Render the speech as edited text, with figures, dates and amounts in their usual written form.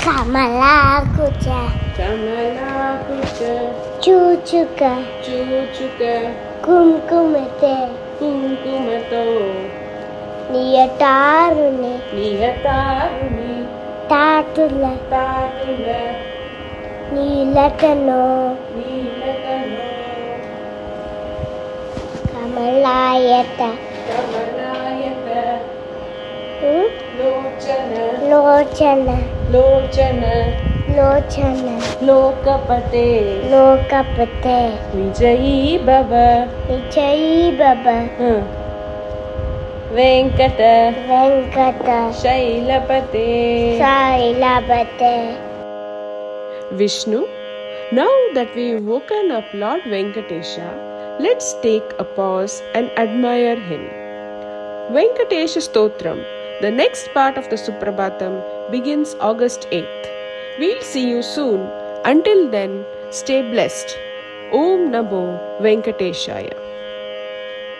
కమలాకుచ కమలాకుచ చూచుక చూచుక కుంకుమతే కుంకుమతో నియటారుని నిహతారుని తాతుల తాటుల నీలటనో నీలకనో కమలాయత కమలాయత ఉ? లోచన లోచన లోచన లోచన లోకపతే లోకపతే విజయీ భవ విజయీ బబ Venkata Venkata శైలపతే శైలపతే. Vishnu, now that we've woken up Lord Venkatesha, let's take a pause and admire him. Venkatesha Stotram, the next part of the Suprabhatam, begins August 8th. We'll see you soon. Until then, stay blessed. Om Namo Venkateshaya.